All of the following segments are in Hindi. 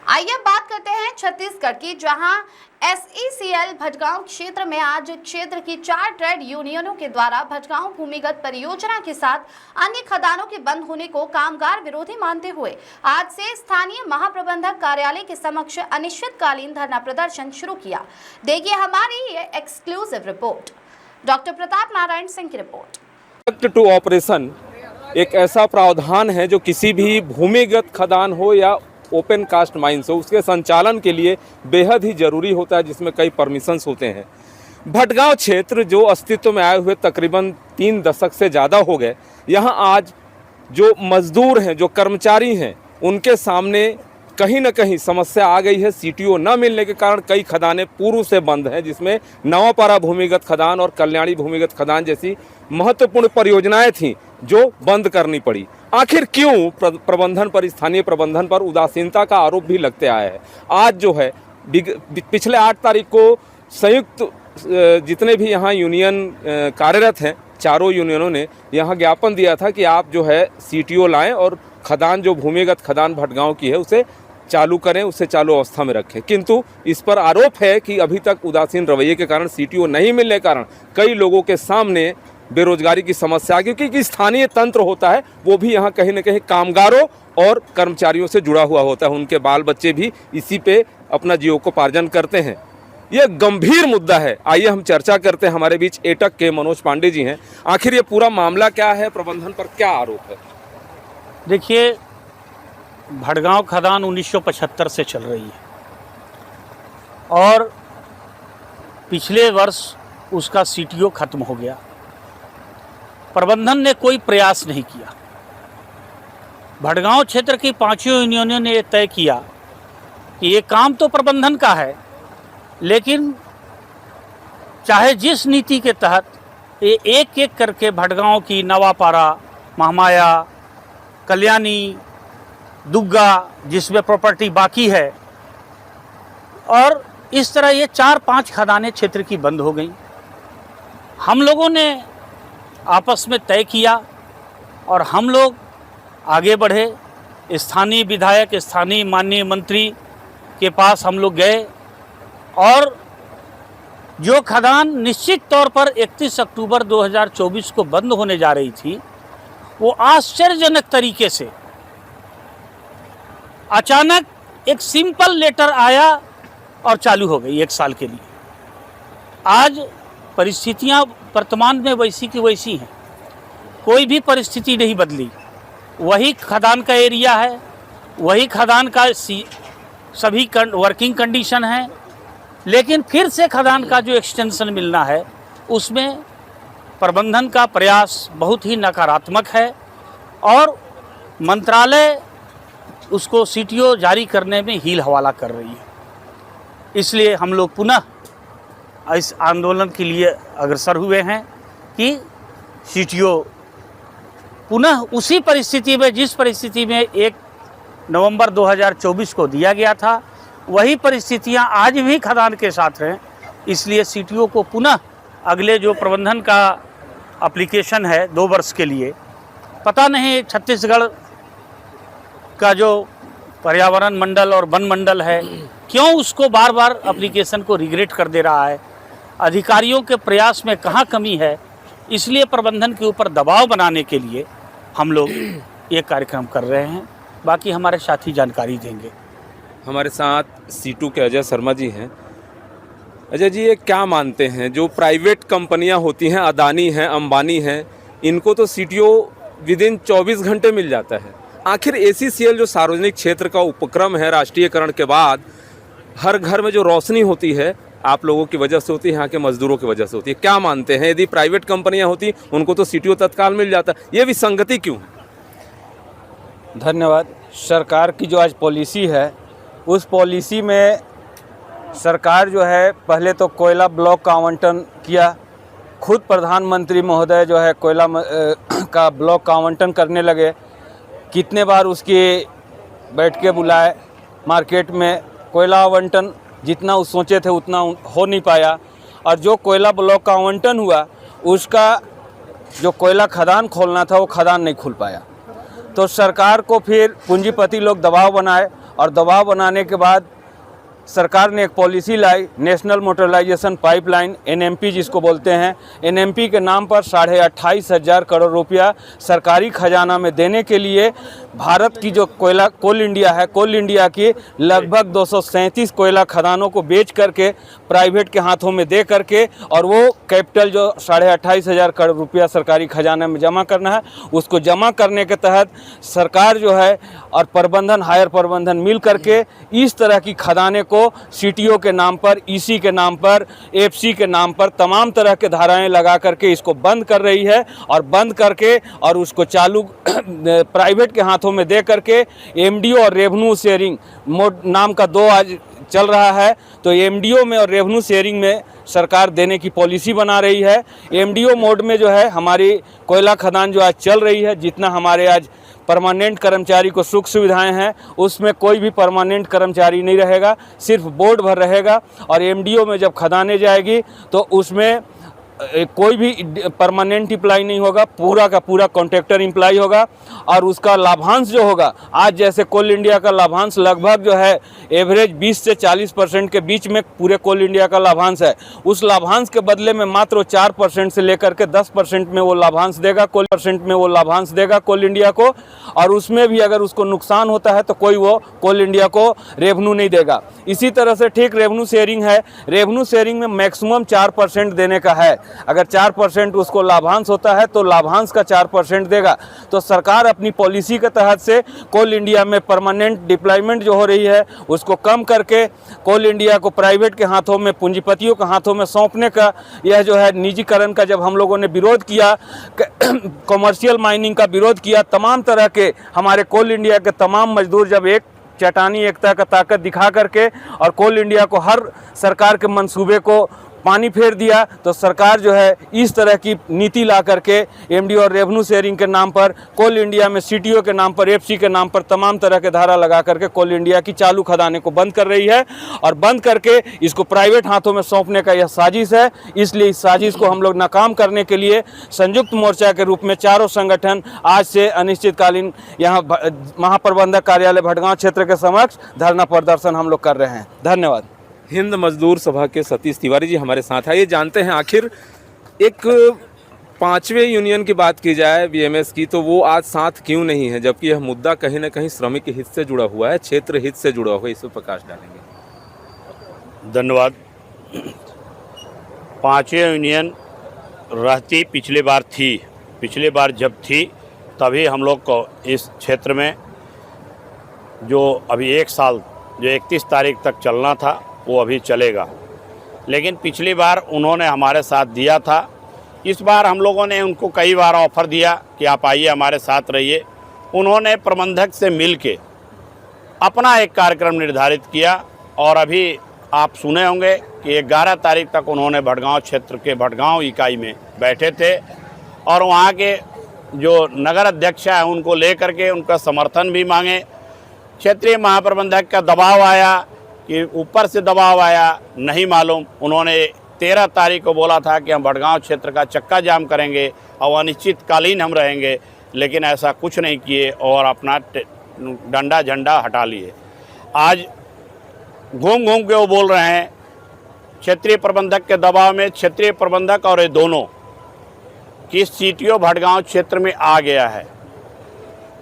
आइए बात करते हैं छत्तीसगढ़ की, जहां SECL भटगांव क्षेत्र में आज क्षेत्र की 4 ट्रेड यूनियनों के द्वारा भटगांव भूमिगत परियोजना के साथ अन्य खदानों के बंद होने को कामगार विरोधी मानते हुए आज से स्थानीय महाप्रबंधक कार्यालय के समक्ष अनिश्चितकालीन धरना प्रदर्शन शुरू किया। देखिए हमारी ये exclusive report. Doctor Pratap Narayan Singh की रिपोर्ट। टू ऑपरेशन एक ऐसा प्रावधान है जो किसी भी भूमिगत खदान हो या ओपन कास्ट माइंस हो, उसके संचालन के लिए बेहद ही ज़रूरी होता है, जिसमें कई परमिशंस होते हैं। भटगांव क्षेत्र जो अस्तित्व में आए हुए तकरीबन 3 दशक से ज़्यादा हो गए, यहाँ आज जो मजदूर हैं, जो कर्मचारी हैं, उनके सामने कहीं ना कहीं समस्या आ गई है। CTO न मिलने के कारण कई खदानें पूर्व से बंद हैं, जिसमें नवापारा भूमिगत खदान और कल्याणी भूमिगत खदान जैसी महत्वपूर्ण परियोजनाएं थीं जो बंद करनी पड़ी। आखिर क्यों प्रबंधन पर, स्थानीय प्रबंधन पर उदासीनता का आरोप भी लगते आया है। आज जो है पिछले 8 तारीख को संयुक्त जितने भी यहाँ यूनियन कार्यरत हैं, चारों यूनियनों ने यहाँ ज्ञापन दिया था कि आप जो है CTO लाएं और खदान जो भूमिगत खदान भटगांव की है उसे चालू करें, उसे चालू अवस्था में रखें। किंतु इस पर आरोप है कि अभी तक उदासीन रवैये के कारण, CTO नहीं मिलने के कारण कई लोगों के सामने बेरोजगारी की समस्या, क्योंकि स्थानीय तंत्र होता है वो भी यहाँ कहीं ना कहीं कामगारों और कर्मचारियों से जुड़ा हुआ होता है। उनके बाल बच्चे भी इसी पे अपना जीविकोपार्जन करते हैं। यह गंभीर मुद्दा है। आइए हम चर्चा करते हैं। हमारे बीच एटक के मनोज पांडे जी हैं। आखिर ये पूरा मामला क्या है, प्रबंधन पर क्या आरोप है? देखिए, भटगांव खदान 1975 से चल रही है और पिछले वर्ष उसका CTO खत्म हो गया। प्रबंधन ने कोई प्रयास नहीं किया। भटगांव क्षेत्र की 5 यूनियनों ने तय किया कि ये काम तो प्रबंधन का है, लेकिन चाहे जिस नीति के तहत ये एक एक करके भटगांव की नवापारा, महामाया, कल्याणी, दुग्गा जिसमें प्रॉपर्टी बाकी है, और इस तरह ये 4-5 खदानें क्षेत्र की बंद हो गई। हम लोगों ने आपस में तय किया और हम लोग आगे बढ़े। स्थानीय विधायक, स्थानीय माननीय मंत्री के पास हम लोग गए और जो खदान निश्चित तौर पर 31 अक्टूबर 2024 को बंद होने जा रही थी, वो आश्चर्यजनक तरीके से अचानक एक सिंपल लेटर आया और चालू हो गई 1 साल के लिए। आज परिस्थितियां वर्तमान में वैसी की वैसी हैं, कोई भी परिस्थिति नहीं बदली। वही खदान का एरिया है, वही खदान का सभी वर्किंग कंडीशन है, लेकिन फिर से खदान का जो एक्सटेंशन मिलना है उसमें प्रबंधन का प्रयास बहुत ही नकारात्मक है और मंत्रालय उसको CTO जारी करने में हील हवाला कर रही है। इसलिए हम लोग पुनः इस आंदोलन के लिए अग्रसर हुए हैं कि CTO पुनः उसी परिस्थिति में, जिस परिस्थिति में 1 नवंबर 2024 को दिया गया था, वही परिस्थितियां आज भी खदान के साथ हैं। इसलिए CTO को पुनः अगले जो प्रबंधन का एप्लीकेशन है 2 वर्ष के लिए, पता नहीं छत्तीसगढ़ का जो पर्यावरण मंडल और वन मंडल है क्यों उसको बार बार एप्लीकेशन को रिग्रेट कर दे रहा है। अधिकारियों के प्रयास में कहाँ कमी है, इसलिए प्रबंधन के ऊपर दबाव बनाने के लिए हम लोग ये कार्यक्रम कर रहे हैं। बाकी हमारे साथी जानकारी देंगे। हमारे साथ C2 के अजय शर्मा जी हैं। अजय जी, ये क्या मानते हैं, जो प्राइवेट कंपनियां होती हैं, अदानी हैं, अंबानी हैं, इनको तो CTO विदिन 24 घंटे मिल जाता है। आखिर SECL जो सार्वजनिक क्षेत्र का उपक्रम है, राष्ट्रीयकरण के बाद हर घर में जो रोशनी होती है आप लोगों की वजह से होती है, यहाँ के मजदूरों की वजह से होती है। क्या मानते हैं, यदि प्राइवेट कंपनियां होती उनको तो CTO तत्काल मिल जाता, ये विसंगति क्यों है? धन्यवाद। सरकार की जो आज पॉलिसी है, उस पॉलिसी में सरकार जो है पहले तो कोयला ब्लॉक का आवंटन किया। खुद प्रधानमंत्री महोदय जो है कोयला का ब्लॉक का आवंटन करने लगे। कितने बार उसकी बैठकें बुलाए, मार्केट में कोयला आवंटन जितना वो सोचे थे उतना हो नहीं पाया, और जो कोयला ब्लॉक का आवंटन हुआ उसका जो कोयला खदान खोलना था वो खदान नहीं खुल पाया। तो सरकार को फिर पूंजीपति लोग दबाव बनाए और दबाव बनाने के बाद सरकार ने एक पॉलिसी लाई, नेशनल मोटराइजेशन पाइपलाइन एनएमपी जिसको बोलते हैं। एनएमपी के नाम पर 28,500 करोड़ रुपया सरकारी खजाना में देने के लिए भारत की जो कोल इंडिया है, कोल इंडिया की लगभग 237 कोयला खदानों को बेच करके प्राइवेट के हाथों में दे करके, और वो कैपिटल जो 28,500 करोड़ रुपया सरकारी खजाना में जमा करना है, उसको जमा करने के तहत सरकार जो है और प्रबंधन, हायर प्रबंधन मिल करके इस तरह की खदाने को सीटीओ के नाम पर, ईसी के नाम पर, एफसी के नाम पर तमाम तरह के धाराएं लगा करके इसको बंद कर रही है। और बंद करके और उसको चालू प्राइवेट के हाथों में दे करके एमडीओ और रेवेन्यू शेयरिंग मोड नाम का 2 आज चल रहा है। तो एमडीओ में और रेवेन्यू शेयरिंग में सरकार देने की पॉलिसी बना रही है। एमडीओ मोड में जो है हमारी कोयला खदान जो आज चल रही है, जितना हमारे आज परमानेंट कर्मचारी को सुख सुविधाएं हैं, उसमें कोई भी परमानेंट कर्मचारी नहीं रहेगा, सिर्फ बोर्ड भर रहेगा। और एमडीओ में जब खदाने जाएगी तो उसमें कोई भी परमानेंट एम्प्लॉय नहीं होगा, पूरा का पूरा कॉन्ट्रैक्टर एम्प्लॉय होगा। और उसका लाभांश जो होगा, आज जैसे कोल इंडिया का लाभांश लगभग जो है एवरेज 20 से 40% के बीच में पूरे कोल इंडिया का लाभांश है, उस लाभांश के बदले में मात्र 4% से लेकर के 10% में वो लाभांश देगा, कोल इंडिया को। और उसमें भी अगर उसको नुकसान होता है तो कोई वो कोल इंडिया को रेवेन्यू नहीं देगा। इसी तरह से ठीक रेवेन्यू शेयरिंग है, रेवेन्यू शेयरिंग में मैक्सिमम 4% देने का है। अगर 4% उसको लाभांश होता है तो लाभांश का 4% देगा। तो सरकार अपनी पॉलिसी के तहत से कोल इंडिया में परमानेंट डिप्लॉयमेंट जो हो रही है उसको कम करके कोल इंडिया को प्राइवेट के हाथों में, पूंजीपतियों के हाथों में सौंपने का, यह जो है निजीकरण का जब हम लोगों ने विरोध किया, कमर्शियल माइनिंग का विरोध किया, तमाम तरह के हमारे कोल इंडिया के तमाम मजदूर जब एक चट्टानी एकता का ताकत दिखा करके और कोल इंडिया को हर सरकार के मंसूबे को पानी फेर दिया, तो सरकार जो है इस तरह की नीति ला करके एमडी और रेवेन्यू शेयरिंग के नाम पर, कोल इंडिया में सीटीओ के नाम पर, एफसी के नाम पर तमाम तरह के धारा लगा करके कोल इंडिया की चालू खदाने को बंद कर रही है। और बंद करके इसको प्राइवेट हाथों में सौंपने का यह साजिश है। इसलिए इस साजिश को हम लोग नाकाम करने के लिए संयुक्त मोर्चा के रूप में चारों संगठन आज से अनिश्चितकालीन यहाँ महाप्रबंधक कार्यालय भटगांव क्षेत्र के समक्ष धरना प्रदर्शन हम लोग कर रहे हैं। धन्यवाद। हिंद मजदूर सभा के सतीश तिवारी जी हमारे साथ है। ये जानते हैं आखिर एक 5वें यूनियन की बात की जाए बीएमएस की, तो वो आज साथ क्यों नहीं है, जबकि यह मुद्दा कहीं ना कहीं श्रमिक हित से जुड़ा हुआ है, क्षेत्र हित से जुड़ा हुआ है। इस पर प्रकाश डालेंगे। धन्यवाद। 5वीं यूनियन रहती पिछली बार जब थी तभी हम लोग को इस क्षेत्र में जो अभी 1 साल जो 31 तारीख तक चलना था वो अभी चलेगा। लेकिन पिछली बार उन्होंने हमारे साथ दिया था, इस बार हम लोगों ने उनको कई बार ऑफ़र दिया कि आप आइए हमारे साथ रहिए। उन्होंने प्रबंधक से मिलके अपना एक कार्यक्रम निर्धारित किया और अभी आप सुने होंगे कि 11 तारीख तक उन्होंने भटगांव क्षेत्र के भटगांव इकाई में बैठे थे और वहाँ के जो नगर अध्यक्ष है उनको लेकर के उनका समर्थन भी मांगे। क्षेत्रीय महाप्रबंधक का दबाव आया कि ऊपर से दबाव आया, नहीं मालूम। उन्होंने 13 तारीख को बोला था कि हम भटगांव क्षेत्र का चक्का जाम करेंगे और अनिश्चितकालीन हम रहेंगे, लेकिन ऐसा कुछ नहीं किए और अपना डंडा झंडा हटा लिए। आज घूम के वो बोल रहे हैं क्षेत्रीय प्रबंधक के दबाव में, क्षेत्रीय प्रबंधक और ये दोनों कि सीटीओ भटगांव क्षेत्र में आ गया है।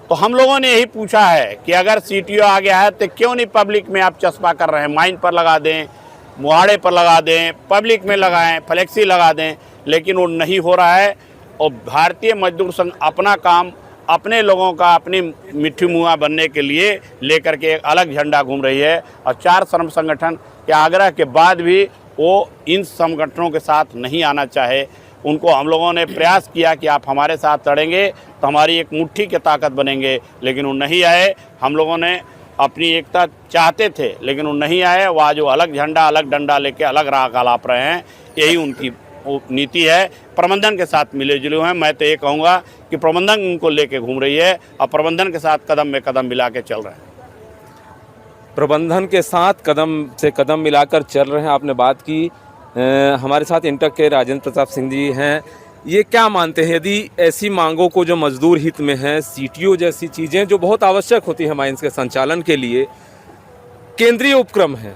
तो हम लोगों ने यही पूछा है कि अगर सीटीओ आ गया है तो क्यों नहीं पब्लिक में आप चस्पा कर रहे हैं, माइन पर लगा दें, मुहाड़े पर लगा दें, पब्लिक में लगाएं, फ्लेक्सी लगा दें, लेकिन वो नहीं हो रहा है। और भारतीय मजदूर संघ अपना काम अपने लोगों का अपनी मिट्टी मुआ बनने के लिए लेकर के एक अलग झंडा घूम रही है। और 4 श्रम संगठन के आग्रह के बाद भी वो इन संगठनों के साथ नहीं आना चाहे। उनको हम लोगों ने प्रयास किया कि आप हमारे साथ लड़ेंगे तो हमारी एक मुट्ठी की ताकत बनेंगे, लेकिन वो नहीं आए। हम लोगों ने अपनी एकता चाहते थे लेकिन वो नहीं आए। वह जो अलग झंडा अलग डंडा लेके अलग राह लाप रहे हैं, यही उनकी नीति है। प्रबंधन के साथ मिले जुले हुए हैं। मैं तो ये कहूँगा कि प्रबंधन उनको लेके घूम रही है और प्रबंधन के साथ कदम में कदम मिला के चल रहे हैं। प्रबंधन के साथ कदम से कदम मिलाकर चल रहे हैं। आपने बात की, हमारे साथ इंटक के राजेंद्र प्रताप सिंह जी हैं। ये क्या मानते हैं, यदि ऐसी मांगों को जो मजदूर हित में है, सीटीओ जैसी चीज़ें जो बहुत आवश्यक होती है माइंस के संचालन के लिए, केंद्रीय उपक्रम है,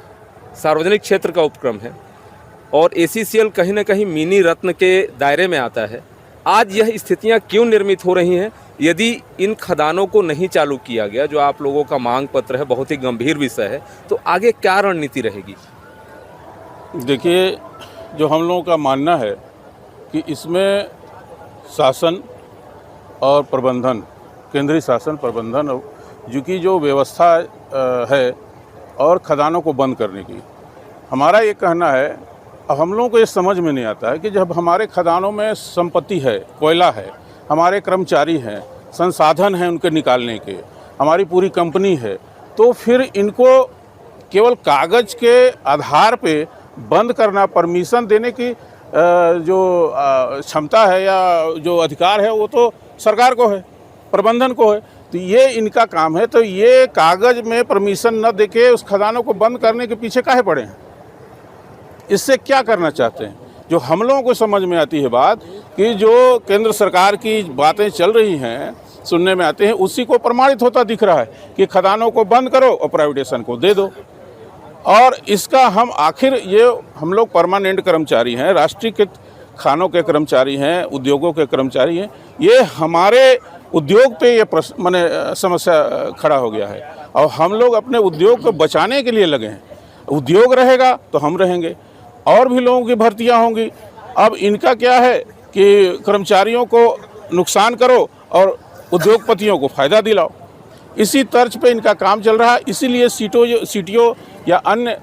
सार्वजनिक क्षेत्र का उपक्रम है और ACCL कहीं ना कहीं मिनी रत्न के दायरे में आता है। आज यह स्थितियां क्यों निर्मित हो रही हैं? यदि इन खदानों को नहीं चालू किया गया, जो आप लोगों का मांग पत्र है, बहुत ही गंभीर विषय है, तो आगे क्या रणनीति रहेगी? देखिए, जो हम लोगों का मानना है कि इसमें शासन और प्रबंधन, केंद्रीय शासन प्रबंधन जो व्यवस्था है और खदानों को बंद करने की, हमारा ये कहना है, हम लोगों को ये समझ में नहीं आता है कि जब हमारे खदानों में संपत्ति है, कोयला है, हमारे कर्मचारी हैं, संसाधन हैं उनके निकालने के, हमारी पूरी कंपनी है, तो फिर इनको केवल कागज़ के आधार पे बंद करना, परमिशन देने की जो क्षमता है या जो अधिकार है वो तो सरकार को है, प्रबंधन को है। तो ये इनका काम है। तो ये कागज़ में परमिशन न देके उस खदानों को बंद करने के पीछे काहे पड़े हैं? इससे क्या करना चाहते हैं? जो हम लोगों को समझ में आती है बात कि जो केंद्र सरकार की बातें चल रही हैं, सुनने में आते हैं, उसी को प्रमाणित होता दिख रहा है कि खदानों को बंद करो और प्राइवेटाइजेशन को दे दो। और इसका हम आखिर ये हम लोग परमानेंट कर्मचारी हैं, राष्ट्रीयकृत खानों के कर्मचारी हैं, उद्योगों के कर्मचारी हैं। ये हमारे उद्योग पे ये प्रश्न माने समस्या खड़ा हो गया है और हम लोग अपने उद्योग को बचाने के लिए लगे हैं। उद्योग रहेगा तो हम रहेंगे, और भी लोगों की भर्तियां होंगी। अब इनका क्या है कि कर्मचारियों को नुकसान करो और उद्योगपतियों को फ़ायदा दिलाओ। इसी तर्ज पे इनका काम चल रहा है। इसीलिए सीटीओ या अन्य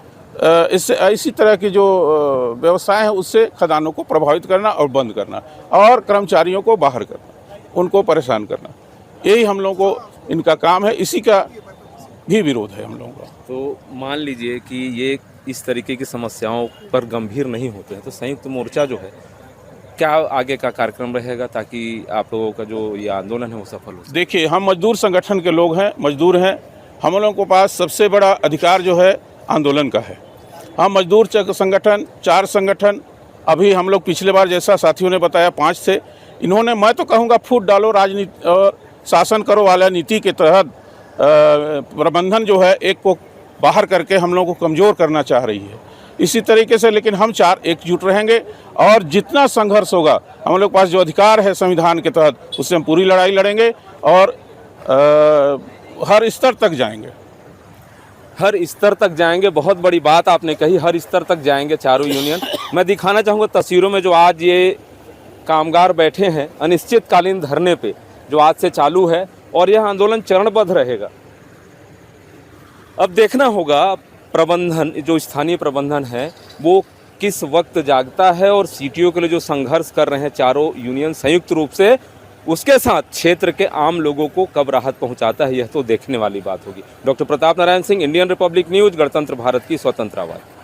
इसी तरह की जो व्यवसाय हैं उससे खदानों को प्रभावित करना और बंद करना और कर्मचारियों को बाहर करना, उनको परेशान करना, यही हम लोगों को इनका काम है। इसी का भी विरोध है हम लोगों का। तो मान लीजिए कि ये इस तरीके की समस्याओं पर गंभीर नहीं होते हैं, तो संयुक्त मोर्चा जो है, क्या आगे का कार्यक्रम रहेगा ताकि आप लोगों का जो ये आंदोलन है वो सफल हो? देखिए, हम मजदूर संगठन के लोग हैं, मजदूर हैं। हम लोगों के पास सबसे बड़ा अधिकार जो है आंदोलन का है। हम मजदूर संगठन 4 संगठन, अभी हम लोग पिछले बार जैसा साथियों ने बताया 5 थे। इन्होंने, मैं तो कहूँगा, फूट डालो राजनीति और शासन करो वाला नीति के तहत प्रबंधन जो है एक को बाहर करके हम लोगों को कमज़ोर करना चाह रही है। इसी तरीके से लेकिन हम 4 एकजुट रहेंगे और जितना संघर्ष होगा, हम लोग के पास जो अधिकार है संविधान के तहत, उससे हम पूरी लड़ाई लड़ेंगे और हर स्तर तक जाएंगे। हर स्तर तक जाएंगे, बहुत बड़ी बात आपने कही, हर स्तर तक जाएंगे चारों यूनियन। मैं दिखाना चाहूँगा तस्वीरों में जो आज ये कामगार बैठे हैं अनिश्चितकालीन धरने पे, जो आज से चालू है और यह आंदोलन चरणबद्ध रहेगा। अब देखना होगा प्रबंधन, जो स्थानीय प्रबंधन है वो किस वक्त जागता है और सीटीओ के लिए जो संघर्ष कर रहे हैं चारों यूनियन संयुक्त रूप से, उसके साथ क्षेत्र के आम लोगों को कब राहत पहुंचाता है, यह तो देखने वाली बात होगी। Doctor Pratap Narayan Singh, Indian Republic news, गणतंत्र भारत की स्वतंत्र आवाज़।